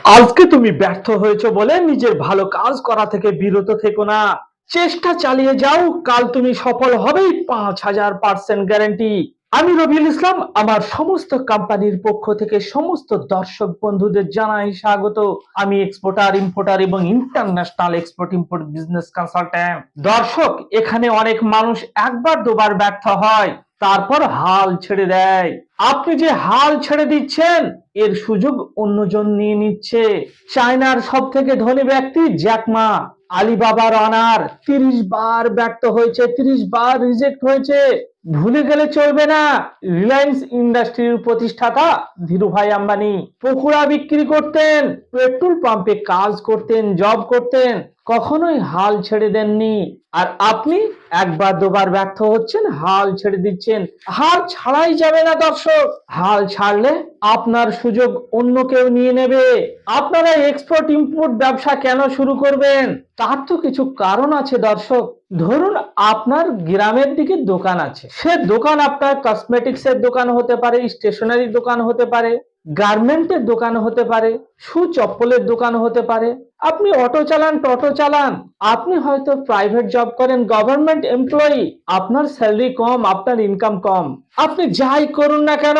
আজকে তুমি ব্যর্থ হয়েছো বলে নিজের ভালো কাজ করা থেকে বিরত থেকো না। চেষ্টা চালিয়ে যাও, কাল তুমি সফল হবেই 5000% গ্যারান্টি। আমি রবিউল ইসলাম, আমার সমস্ত কোম্পানির পক্ষ থেকে সমস্ত দর্শক বন্ধুদের জানাই স্বাগত। আমি এক্সপোর্টার, ইম্পোর্টার এবং international export import business consultant. দর্শক, এখানে অনেক মানুষ একবার দুবার ব্যর্থ হয়, তারপর হাল ছেড়ে দেয়। আপনি যে হাল ছেড়ে দিচ্ছেন, এর সুযোগ অন্যজন নিয়ে নিচ্ছে। চায়নার সব থেকে ধনী ব্যক্তি জ্যাকমা, আলিবাবার অনার 30 বার ব্যর্থ হয়েছে, 30 বার রিজেক্ট হয়েছে। ভুলে গেলে চলবে না। রিলায়েন্স ইন্ডাস্ট্রির প্রতিষ্ঠাতা ধীরুভাই আম্বানি পকোড়া বিক্রি করতেন, পেট্রোল পাম্পে কাজ করতেন, জব করতেন, কখনোই হাল ছেড়ে দেননি। আর আপনি একবার দুবার ব্যর্থ হচ্ছেন, হাল ছেড়ে দিচ্ছেন। হাল ছাড়াই যাবে না দর্শক। হাল ছাড়লে আপনার সুযোগ অন্য কেউ নিয়ে নেবে। আপনারা এক্সপোর্ট ইম্পোর্ট ব্যবসা কেন শুরু করবেন? তার তো কিছু কারণ আছে দর্শক। ধরুন আপনার গ্রামের দিকে দোকান আছে, সে দোকান আপনার কসমেটিক্স এর দোকান হতে পারে, স্টেশনারি দোকান হতে পারে, গার্মেন্টের দোকান হতে পারে, শু চপ্পলের দোকান হতে পারে। আপনি অটো চালান, টোটো চালান, আপনি হয়তো প্রাইভেট জব করেন, গভর্নমেন্ট এমপ্লয়ি, আপনার স্যালারি কম, আপনার ইনকাম কম। আপনি যাই করুন না কেন,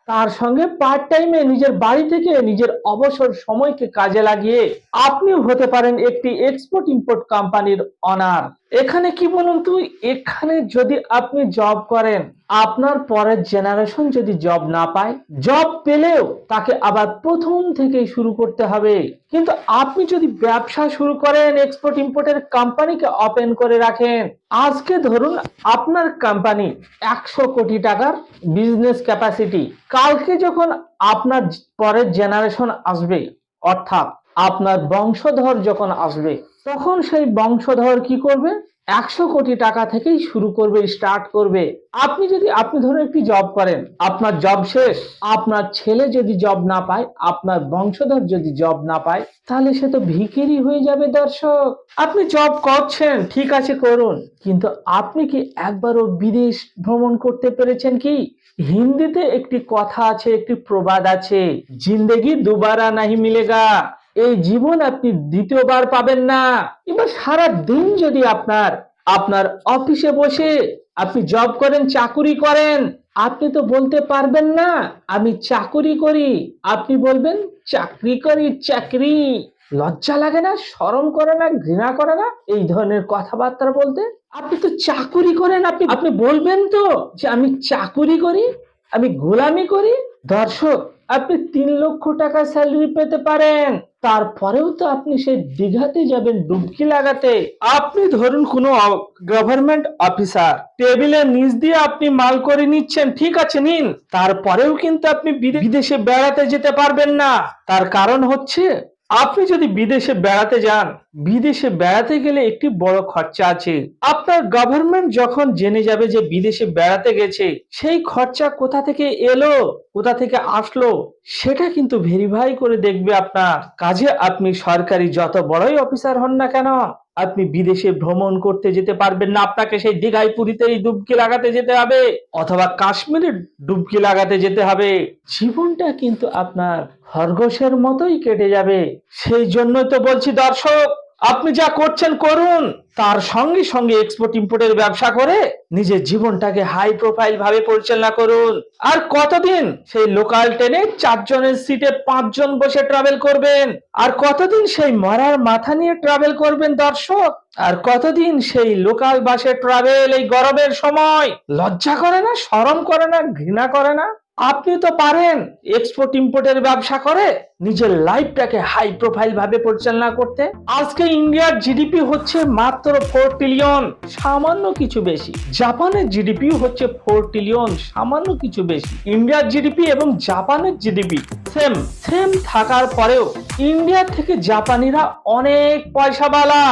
তার সঙ্গে পার্ট টাইমে নিজের বাড়ি থেকে নিজের অবসর সময়কে কাজে লাগিয়ে আপনিও হতে পারেন একটি এক্সপোর্ট ইম্পোর্ট কোম্পানির অনার। এখানে কি বলুন তো, এখানে যদি আপনি জব করেন, আপনার পরের জেনারেশন যদি জব না পায়, জব পেলেও তাকে আবার প্রথম থেকেই শুরু করতে হবে। কিন্তু আপনি যদি ব্যবসা শুরু করেন, এক্সপোর্ট ইম্পোর্টের কোম্পানিকে ওপেন করে রাখেন, আজকে ধরুন আপনার কোম্পানি 100 কোটি টাকার বিজনেস ক্যাপাসিটি, কালকে যখন আপনার পরের জেনারেশন আসবে, অর্থাৎ আপনার বংশধর যখন আসবে, তখন সেই বংশধর কি করবে? 100 কোটি টাকা থেকেই শুরু করবে, স্টার্ট করবে। আপনি ধরুন একটি জব করেন, আপনার জব শেষ, আপনার ছেলে যদি জব না পায়, আপনার বংশধর যদি জব না পায়, তাহলে সে তো ভিখিরি হয়ে যাবে দর্শক। আপনি জব করছেন, ঠিক আছে করুন, কিন্তু আপনি কি একবারও বিদেশ ভ্রমণ করতে পেরেছেন কি? হিন্দিতে একটি কথা আছে, একটি প্রবাদ আছে, জিন্দেগি দুবারা নাহি মিলেগা। এই জীবন আপনি দ্বিতীয়বার পাবেন না। এবার সারা দিন যদি আপনার অফিসে বসে আপনি জব করেন, চাকুরি করেন, আপনি তো বলতে পারবেন না আমি চাকুরি করি, আপনি বলবেন চাকরি করি, চাকরি। লজ্জা লাগে না? শরম করে না? ঘৃণা করে না এই ধরনের কথাবার্তা বলতে? আপনি তো চাকুরি করেন, আপনি বলবেন তো যে আমি চাকুরি করি, আমি গোলামি করি। দর্শক, আপনি 3 লক্ষ টাকা স্যালারি পেতে পারেন, তারপরেও তো আপনি সেই দীঘাতে যাবেন ডুবকি লাগাতে। আপনি ধরুন কোনো গভর্নমেন্ট অফিসার, টেবিলের নিচ দিয়ে আপনি মাল করে নিচ্ছেন, ঠিক আছে নিন, তারপরেও কিন্তু আপনি বিদেশে বেড়াতে যেতে পারবেন না। তার কারণ হচ্ছে, আপনি যদি বিদেশে বেড়াতে যান, বিদেশে বেড়াতে গেলে একটি বড় খরচা আছে। আপনার গভর্নমেন্ট যখন জেনে যাবে যে বিদেশে বেড়াতে গেছে, সেই খরচা কোথা থেকে এলো, কোথা থেকে আসলো, সেটা কিন্তু ভেরিফাই করে দেখবে আপনার। কাজে আপনি সরকারি যত বড়ই অফিসার হন না কেন, আপনি বিদেশে ভ্রমণ করতে যেতে পারবেন না। আপনাকে সেই দীঘায় পুরীতেই ডুবকি লাগাতে যেতে হবে, অথবা কাশ্মীরে ডুবকি লাগাতে যেতে হবে। জীবনটা কিন্তু আপনার খরগোশের মতোই কেটে যাবে। সেই জন্যই তো বলছি দর্শক, আপনি যা করছেন করুন, তার সঙ্গে সঙ্গে এক্সপোর্ট ইম্পোর্টের ব্যবসা করে নিজের জীবনটাকে হাই প্রোফাইল ভাবে পরিচালনা করুন। আর কতদিন সেই লোকাল ট্রেনে 4 জনের সিটে 5 জন বসে ট্রাভেল করবেন? আর কতদিন সেই মরার মাথা নিয়ে ট্রাভেল করবেন দর্শক? আর কতদিন সেই লোকাল বাসে ট্রাভেল এই গরমের সময়? লজ্জা করে না? শরম করে না? ঘৃণা করে না? আপনি তো পারেন এক্সপোর্ট ইম্পোর্টের ব্যবসা করে নিজের লাইফটাকে হাই প্রোফাইল ভাবে পরিচালনা করতে। আজকে ইন্ডিয়ার জিডিপি হচ্ছে মাত্র 4 ট্রিলিয়ন, সামান্য কিছু বেশি। জাপানের জিডিপি হচ্ছে 4 ট্রিলিয়ন, সামান্য কিছু বেশি। ইন্ডিয়ার জিডিপি এবং জাপানের জিডিপি সেম সেম থাকার পরেও ইন্ডিয়া থেকে জাপানিরা অনেক পয়সাওয়ালা,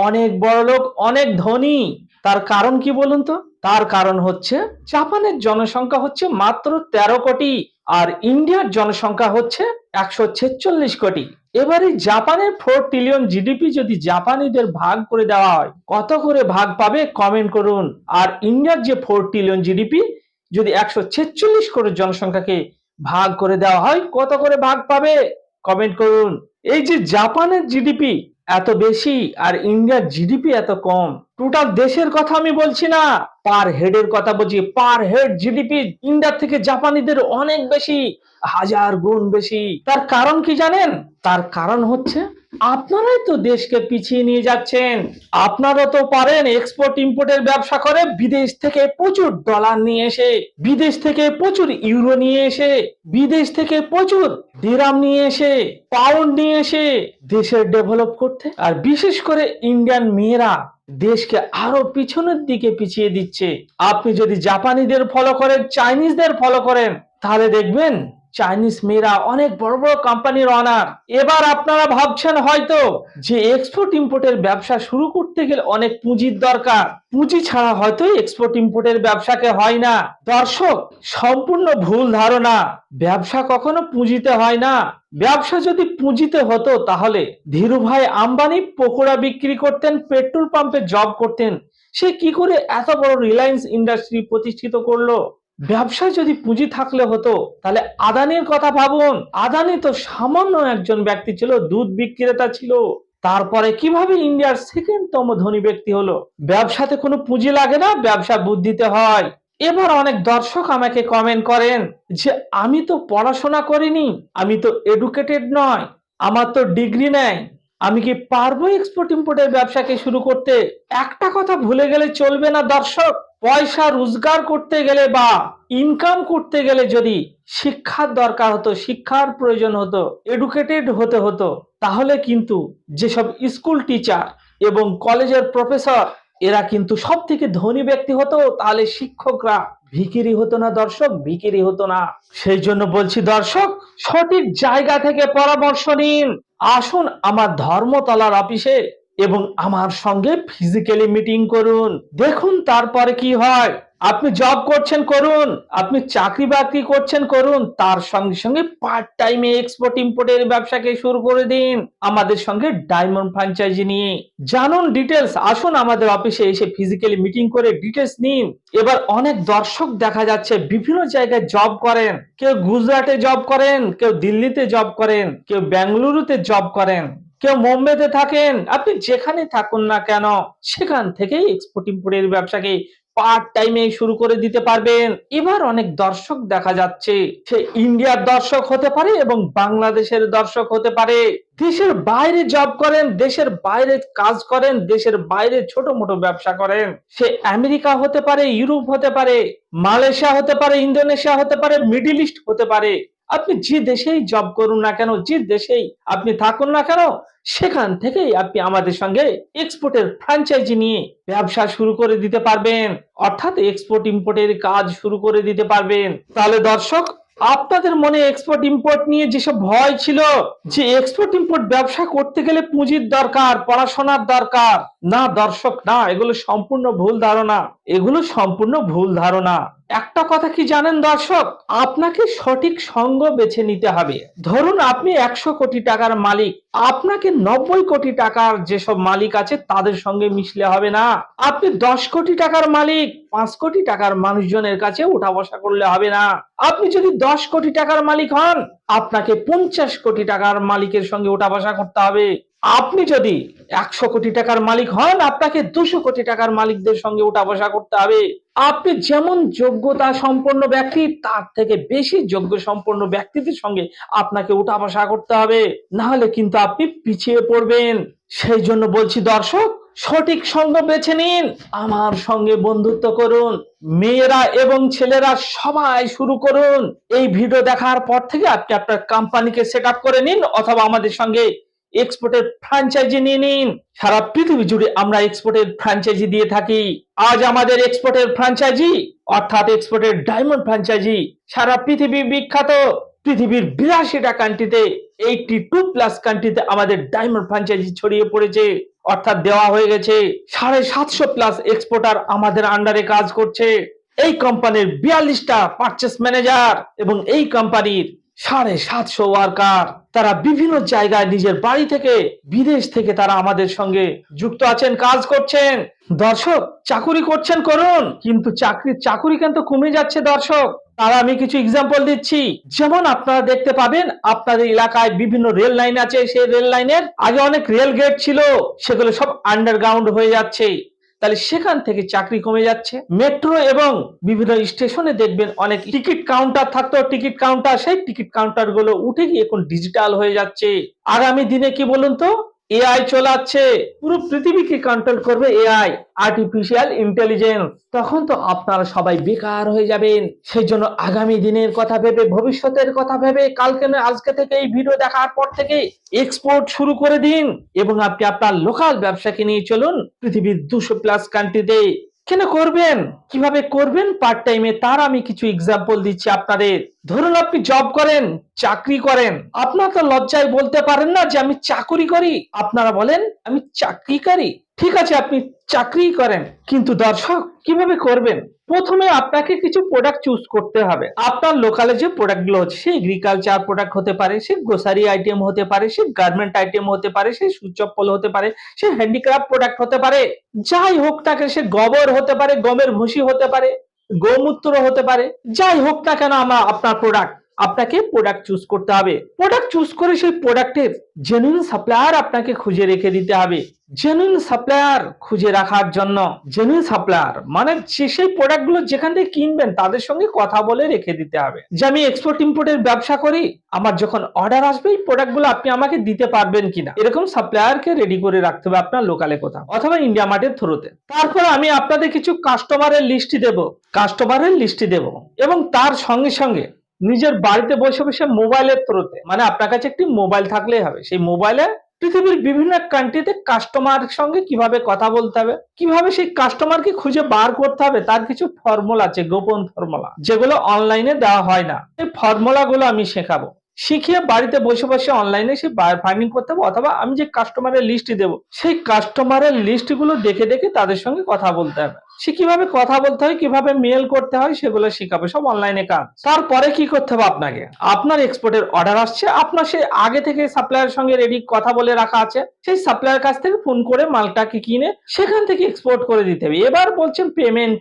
অনেক বড়লোক, অনেক ধনী। তার কারণ কি বলুন তো? তার কারণ হচ্ছে জাপানের জনসংখ্যা হচ্ছে মাত্র 13 কোটি, আর ইন্ডিয়ার জনসংখ্যা হচ্ছে 146 কোটি। এবারে জাপানের 4 ট্রিলিয়ন জিডিপি যদি জাপানিদের ভাগ করে দেওয়া হয়, কত করে ভাগ পাবে কমেন্ট করুন। আর ইন্ডিয়ার যে 4 ট্রিলিয়ন জিডিপি যদি 146 কোটি জনসংখ্যাকে ভাগ করে দেওয়া হয়, কত করে ভাগ পাবে কমেন্ট করুন। এই যে জাপানের জিডিপি এত বেশি আর ইন্ডিয়ার জিডিপি এত কম, টোটাল দেশের কথা আমি বলছি না, পার হেডের কথা বলছি। পার হেড জিডিপি ইন্ডিয়ার থেকে জাপানিদের অনেক বেশি, হাজার গুণ বেশি। তার কারণ কি জানেন? তার কারণ হচ্ছে আপনারাই তো দেশকে পিছিয়ে নিয়ে যাচ্ছেন। আপনারা তো পারেন এক্সপোর্ট ইম্পোর্টের ব্যবসা করে বিদেশ থেকে প্রচুর ডলার নিয়ে এসে, বিদেশ থেকে প্রচুর ইউরো নিয়ে এসে, বিদেশ থেকে প্রচুর দিরাম নিয়ে এসে, পাউন্ড নিয়ে এসে দেশের ডেভেলপ করতে। আর বিশেষ করে ইন্ডিয়ান মেয়েরা দেশকে আরো পিছনের দিকে পিছিয়ে দিচ্ছে। আপনি যদি জাপানিদের ফলো করেন, চাইনিজদের ফলো করেন, তাহলে দেখবেন চাইনিজ মেয়েরা অনেক বড় বড় কোম্পানির অনার। এবার আপনারা ভাবছেন হয়তো যে এক্সপোর্ট ইম্পোর্টের ব্যবসা শুরু করতে গেলে অনেক পুঁজির দরকার, পুঁজি ছাড়া হয়তো এক্সপোর্ট ইম্পোর্টের ব্যবসাকে হয় না। দর্শক, সম্পূর্ণ ভুল ধারণা। ব্যবসা কখনো পুঁজিতে হয় না। ব্যবসা যদি পুঁজিতে হতো তাহলে ধীরুভাই আম্বানি পকোড়া বিক্রি করতেন, পেট্রোল পাম্পে জব করতেন, সে কি করে এত বড় রিলায়েন্স ইন্ডাস্ট্রি প্রতিষ্ঠিত করলো? ব্যবসায় যদি পুঁজি থাকলে হতো, তাহলে আদানির কথা ভাবুন। আদানি তো সামান্য একজন ব্যক্তি ছিল, দুধ বিক্রেতা ছিল, তারপরে কিভাবে ইন্ডিয়ার সেকেন্ডতম ধনী ব্যক্তি হলো? ব্যবসাতে কোনো পুঁজি লাগে না, ব্যবসা বুদ্ধিতে হয়। এবার অনেক দর্শক আমাকে কমেন্ট করেন যে আমি তো পড়াশোনা করিনি, আমি তো এডুকেটেড নয়, আমার তো ডিগ্রি নেই, আমি কি পারবো এক্সপোর্ট ইম্পোর্টের ব্যবসাকে শুরু করতে? একটা কথা ভুলে গেলে চলবে না দর্শক, পয়সা রোজগার করতে গেলে বা ইনকাম করতে গেলে যদি শিক্ষার দরকার হতো, শিক্ষার প্রয়োজন হতো, এডুকেটেড হতে হতো, তাহলে কিন্তু যেসব স্কুল টিচার এবং কলেজের প্রফেসর এরা কিন্তু সব থেকে ধনী ব্যক্তি হতো, তাহলে শিক্ষকরা ভিখিরি হতো না দর্শক, ভিখিরি হতো না। সেই জন্য বলছি দর্শক, সঠিক জায়গা থেকে পরামর্শ নিন। আসুন আমার ধর্মতলার অফিসে এবং আমার সঙ্গে ফিজিক্যালি মিটিং করুন, দেখুন তারপরে কি হয়। আপনি জব করছেন করুন, আপনি চাকরি বাকরি করছেন করুন, তার সঙ্গে সঙ্গে পার্ট টাইমে এক্সপোর্ট ইম্পোর্টের ব্যবসাকে শুরু করে দিন আমাদের সঙ্গে ডায়মন্ড ফ্র্যাঞ্চাইজি নিয়ে। জানুন ডিটেলস, আসুন আমাদের অফিসে এসে ফিজিক্যালি মিটিং করে ডিটেলস নিন। এবার অনেক দর্শক দেখা যাচ্ছে বিভিন্ন জায়গায় জব করেন, কেউ গুজরাটে জব করেন, কেউ দিল্লিতে জব করেন, কেউ বেঙ্গালুরুতে জব করেন, কেউ মুম্বাইতে থাকেন। আপনি যেখানে থাকুন না কেন সেখান থেকেই এক্সপোর্ট ইম্পোর্টের ব্যবসাকে পার্ট টাইমে শুরু করে দিতে পারবেন। এবার অনেক দর্শক দেখা যাচ্ছে, সে ইন্ডিয়ার দর্শক হতে পারে এবং বাংলাদেশের দর্শক হতে পারে, দেশের বাইরে জব করেন, দেশের বাইরে কাজ করেন, দেশের বাইরে ছোট মোটো ব্যবসা করেন। সে আমেরিকা হতে পারে, ইউরোপ হতে পারে, মালয়েশিয়া হতে পারে, ইন্দোনেশিয়া হতে পারে, মিডল ইস্ট হতে পারে। আপনি যে দেশেই জব করুন না কেন, যে দেশেই আপনি থাকুন না কেন, সেখান থেকেই আপনি আমাদের সঙ্গে এক্সপোর্টের ফ্র্যাঞ্চাইজি নিয়ে ব্যবসা শুরু করে দিতে পারবেন, অর্থাৎ এক্সপোর্ট ইম্পোর্টের কাজ শুরু করে দিতে পারবেন। তাহলে দর্শক, আপনাদের মনে এক্সপোর্ট ইম্পোর্ট নিয়ে যেসব ভয় ছিল যে এক্সপোর্ট ইম্পোর্ট ব্যবসা করতে গেলে পুঁজির দরকার, পড়াশোনার দরকার, না দর্শক, না, এগুলো সম্পূর্ণ ভুল ধারণা, এগুলো সম্পূর্ণ ভুল ধারণা। একটা কথা কি জানেন দর্শক, আপনাকে সঠিক সঙ্গ বেছে নিতে হবে। ধরুন আপনি 100 কোটি টাকার মালিক, আপনাকে 90 কোটি টাকার যেসব মালিক আছে তাদের সঙ্গে মিশলে হবে না। আপনি 10 কোটি টাকার মালিক, 5 কোটি টাকার মানুষজনের কাছে উঠা বসা করলে হবে না। আপনি যদি 10 কোটি টাকার মালিক হন, আপনাকে 50 কোটি টাকার মালিকের সঙ্গে উঠা বসা করতে হবে। আপনি যদি 100 কোটি টাকার মালিক হন, আপনাকে 200 কোটি টাকার মালিকদের সঙ্গে উঠা বসা করতে হবে। আপনি যেমন যোগ্যতা সম্পন্ন ব্যক্তি, তার থেকে বেশি যোগ্য সম্পন্ন ব্যক্তিদের সঙ্গে আপনাকে উঠা বসা করতে হবে, না হলে কিন্তু আপনি পিছিয়ে পড়বেন। সেই জন্য বলছি দর্শক, সঠিক সঙ্গ বেছে নিন, আমার সঙ্গে বন্ধুত্ব করুন, মেয়েরা এবং ছেলেরা সবাই শুরু করুন। এই ভিডিও দেখার পর থেকে আপনি আপনার কোম্পানিকে সেট আপ করে নিন, অথবা আমাদের সঙ্গে এক্সপোর্টের ফ্র্যাঞ্চাইজি নিয়ে নিন। সারা পৃথিবী জুড়ে আমরা এক্সপোর্টের ফ্র্যাঞ্চাইজি দিয়ে থাকি। আজ আমাদের এক্সপোর্টের ফ্র্যাঞ্চাইজি অর্থাৎ এক্সপোর্টের ডায়মন্ড ফ্র্যাঞ্চাইজি সারা পৃথিবী বিখ্যাত। পৃথিবীর 82টা কান্ট্রিতে, 82+ কান্ট্রিতে আমাদের ডায়মন্ড ফ্র্যাঞ্চাইজি ছড়িয়ে পড়েছে, অর্থাৎ দেওয়া হয়ে গেছে। 750+ এক্সপোর্টার আমাদের আন্ডারে কাজ করছে। এই কোম্পানির 42টা পারচেস ম্যানেজার এবং এই কোম্পানির 750 ওয়ার্কার, তারা বিভিন্ন জায়গায় নিজের বাড়ি থেকে, বিদেশ থেকে তারা আমাদের সঙ্গে যুক্ত আছেন, কাজ করছেন। দর্শক, চাকুরি করছেন করুন, কিন্তু চাকরি কিন্তু কমে যাচ্ছে দর্শক। তার আমি কিছু এক্সাম্পল দিচ্ছি। যেমন আপনারা দেখতে পাবেন আপনাদের এলাকায় বিভিন্ন রেল লাইন আছে, সেই রেল লাইনের আগে অনেক রেল গেট ছিল, সেগুলো সব আন্ডারগ্রাউন্ড হয়ে যাচ্ছে, তাহলে সেখান থেকে চাকরি কমে যাচ্ছে। মেট্রো এবং বিভিন্ন স্টেশনে দেখবেন অনেক টিকিট কাউন্টার থাকতো, টিকিট কাউন্টার, সেই টিকিট কাউন্টার গুলো উঠে গিয়ে এখন ডিজিটাল হয়ে যাচ্ছে। আগামী দিনে কি বলুন তো, এআই চলাচ্ছে, পুরো পৃথিবীকে কন্ট্রোল করবে এআই, আর্টিফিশিয়াল ইন্টেলিজেন্স। তখন তো আপনারা সবাই বেকার হয়ে যাবেন। সেই জন্য আগামী দিনের কথা ভেবে, ভবিষ্যতের কথা ভেবে, কালকে না আজকে থেকে এই ভিডিও দেখার পর থেকে এক্সপোর্ট শুরু করে দিন এবং আপনি আপনার লোকাল ব্যবসাকে নিয়ে চলুন পৃথিবীর 200+ কান্ট্রিতে। কেন করবেন, কিভাবে করবেন পার্ট টাইমে, তার আমি কিছু এক্সাম্পল দিচ্ছি আপনাদের। ধরুন আপনি জব করেন, চাকরি করেন, আপনার তো লজ্জায় বলতে পারেন না যে আমি চাকরি করি, আপনারা বলেন আমি চাকরি করি। ঠিক আছে, আপনি চাকরি করেন, কিন্তু দর্শক কিভাবে করবেন? প্রথমে আপনাকে কিছু প্রোডাক্ট চুজ করতে হবে। আপনার লোকালে যে প্রোডাক্ট গুলো হচ্ছে, সে এগ্রিকালচার প্রোডাক্ট হতে পারে, সে গ্রোসারি আইটেম হতে পারে, সে গার্মেন্ট আইটেম হতে পারে, সে সু চপ্পল হতে পারে, সে হ্যান্ডিক্রাফট প্রোডাক্ট হতে পারে, যাই হোক তাকে, সে গোবর হতে পারে, গমের ভুসি হতে পারে, গোমূত্র হতে পারে, যাই হোক না কেন আপনার প্রোডাক্ট, আপনাকে প্রোডাক্ট চুজ করতে হবে। প্রোডাক্ট চুজ করে সেই প্রোডাক্টের জেনুইন সাপ্লায়ার আপনাকে খুঁজে রেখে দিতে হবে। জেনুইন সাপ্লায়ার খুঁজে রাখার জন্য, জেনুইন সাপ্লায়ার মানে সেই প্রোডাক্ট গুলো যেখান থেকে কিনবেন তাদের সঙ্গে কথা বলে রেখে দিতে হবে যে আমি এক্সপোর্ট ইম্পোর্টের ব্যবসা করি, আমার যখন অর্ডার আসবে এই প্রোডাক্ট গুলো আপনি আমাকে দিতে পারবেন কিনা, এরকম সাপ্লায়ারকে রেডি করে রাখতে হবে আপনার লোকালে কোথাও, অথবা ইন্ডিয়া মার্টের থ্রুতে। তারপর আমি আপনাদের কিছু কাস্টমারের লিস্ট দেব এবং তার সঙ্গে সঙ্গে নিজের বাড়িতে বসে বসে মোবাইলের থ্রুতে, মানে আপনার কাছে একটি মোবাইল থাকলেই হবে, সেই মোবাইলে পৃথিবীর বিভিন্ন কান্ট্রিতে কাস্টমার সঙ্গে কিভাবে কথা বলতে হবে, কিভাবে সেই কাস্টমারকে খুঁজে বার করতে হবে, তার কিছু ফর্মুলা আছে, গোপন ফর্মুলা, যেগুলো অনলাইনে দেওয়া হয় না। এই ফর্মুলা গুলো আমি শেখাবো, শিখিয়ে বাড়িতে বসে বসে অনলাইনে সে ফাইন্ডিং করতে হবে, অথবা আমি যে কাস্টমারের লিস্ট দেবো সেই কাস্টমারের লিস্ট গুলো দেখে দেখে তাদের সঙ্গে কথা বলতে হবে। সে কিভাবে কথা বলতে হয়, কিভাবে মেল করতে হয়, সেগুলো শিখাবে, সব অনলাইনে কাজ। তারপরে কি করতে হবে আপনাকে, আপনার এক্সপোর্টের অর্ডার আসছে, আপনার সে আগে থেকে সাপ্লায়ার সঙ্গে রেডি কথা বলে রাখা আছে, সেই সাপ্লায়ার কাছ থেকে ফোন করে মালটাকে কিনে সেখান থেকে এক্সপোর্ট করে দিতে হবে। এবার বলছেন পেমেন্ট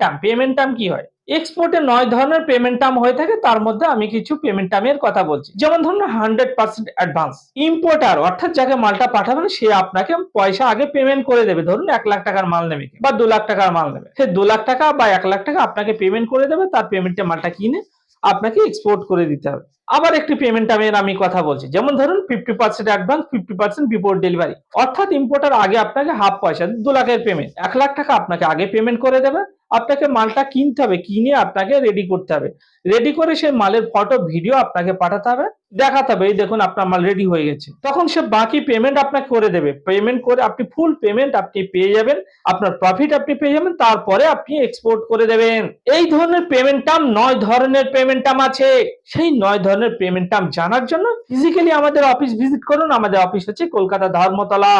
টার্ম কি হয়? এক্সপোর্টে 9 ধরনের পেমেন্ট টার্ম হয়ে থাকে, তার মধ্যে আমি কিছু পেমেন্ট টার্মের কথা বলছি। যেমন ধরুন 100% অ্যাডভান্স। ইম্পোর্টার অর্থাৎ যাকে মালটা পাঠাবেন সে আপনাকে পয়সা আগে পেমেন্ট করে দেবে। ধরুন 1 লাখ টাকার মাল নেবে বা 2 লাখ টাকার মাল নেবে, সে 2 লাখ টাকা বা 1 লাখ টাকা আপনাকে পেমেন্ট করে দেবে, তার পেমেন্টে মালটা কিনে আপনাকে এক্সপোর্ট করে দিতে হবে। আবার একটি পেমেন্ট টার্মের আমি কথা বলছি, যেমন ধরুন 50% অ্যাডভান্স, 50% বিফোর ডেলিভারি, অর্থাৎ ইম্পোর্টার আগে আপনাকে হাফ পয়সা 2 লাখের পেমেন্ট, 1 লাখ টাকা আপনাকে আগে পেমেন্ট করে দেবে, আপনাকে মালটা কিনতে হবে, কিনে আপনাকে রেডি করতে হবে, রেডি করে সেই মালের ফটো ভিডিও আপনাকে পাঠাতে হবে, দেখাতে হবে এই দেখুন আপনার মাল রেডি হয়ে গেছে। তখন সে বাকি পেমেন্ট আপনাকে করে দেবে, পেমেন্ট করে আপনি ফুল পেমেন্ট আপনি পেয়ে যাবেন, আপনার প্রফিট আপনি পেয়ে যাবেন, তারপরে আপনি এক্সপোর্ট করে দেবেন। এই ধরনের পেমেন্ট টার্ম 9 ধরনের পেমেন্ট টার্ম আছে। সেই 9 ধরনের পেমেন্ট টার্ম জানার জন্য ফিজিক্যালি আমাদের অফিস ভিজিট করুন। আমাদের অফিস হচ্ছে কলকাতা ধর্মতলা,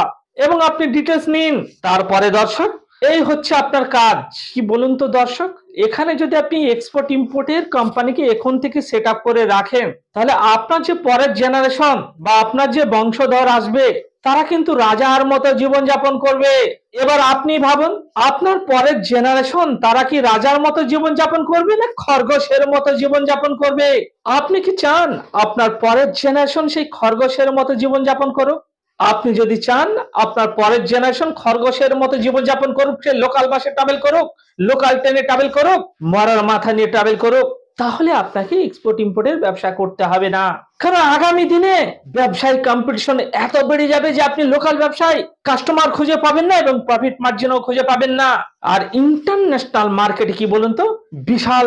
এবং আপনি ডিটেলস নিন। তারপরে দর্শক এই হচ্ছে আপনার কাজ। কি বলুন তো দর্শক, এখানে যদি আপনি এক্সপোর্ট ইম্পোর্টের কোম্পানিকে এখন থেকে সেট আপ করে রাখেন, তাহলে আপনার যে পরের জেনারেশন বা আপনার যে বংশধর আসবে তারা কিন্তু রাজার মতো জীবন যাপন করবে। এবার আপনি ভাবুন, আপনার পরের জেনারেশন তারা কি রাজার মতো জীবন যাপন করবে না খরগোশের মতো জীবন যাপন করবে? আপনি কি চান আপনার পরের জেনারেশন সেই খরগোশের মতো জীবন যাপন করুক? আপনি যদি চান আপনার পরের জেনারেশন খরগোশের মতো জীবনযাপন করুক, সে লোকাল বাসে ট্রাভেল করুক, লোকাল ট্রেনে ট্রাভেল করুক, মরার মাথা নিয়ে ট্রাভেল করুক, তাহলে আপনাকে এক্সপোর্ট ইম্পোর্টের ব্যবসা করতে হবে না। কারণ আগামী দিনে ব্যবসায়িক কম্পিটিশন এত বেড়ে যাবে যে আপনি লোকাল ব্যবসায় কাস্টমার খুঁজে পাবেন না এবং প্রফিট মার্জিনও খুঁজে পাবেন না। আর ইন্টারন্যাশনাল মার্কেট কি বলুন তো, বিশাল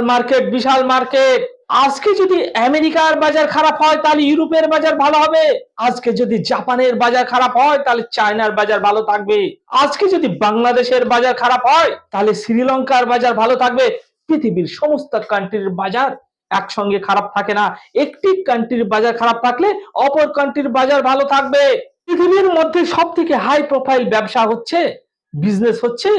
মার্কেট। আজকে যদি আমেরিকার বাজার খারাপ হয় তাহলে ইউরোপের বাজার ভালো হবে, আজকে যদি জাপানের বাজার খারাপ হয় তাহলে চায়নার বাজার ভালো থাকবে, আজকে যদি বাংলাদেশের বাজার খারাপ হয় তাহলে শ্রীলঙ্কার বাজার ভালো থাকবে। পৃথিবীর সমস্ত কান্ট্রির বাজার একসঙ্গে খারাপ থাকে না, একটি কান্ট্রির বাজার খারাপ থাকলে অপর কান্ট্রির বাজার ভালো থাকবে। পৃথিবীর মধ্যে সবথেকে হাই প্রোফাইল ব্যবসা হচ্ছে, বিজনেস হচ্ছে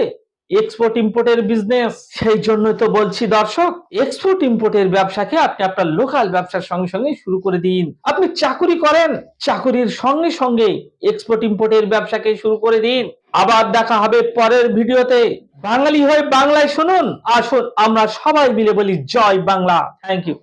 এক্সপোর্ট ইম্পোর্টের বিজনেস। সেই জন্য তো বলছি দর্শক, এক্সপোর্ট ইম্পোর্টের ব্যবসাকে আপনি আপনার লোকাল ব্যবসার সঙ্গে সঙ্গে শুরু করে দিন। আপনি চাকুরি করেন, চাকুরির সঙ্গে সঙ্গে এক্সপোর্ট ইম্পোর্টের ব্যবসাকে শুরু করে দিন। আবার দেখা হবে পরের ভিডিওতে। বাঙালি হয়ে বাংলায় শুনুন, আসুন আমরা সবাই মিলে বলি জয় বাংলা। Thank you.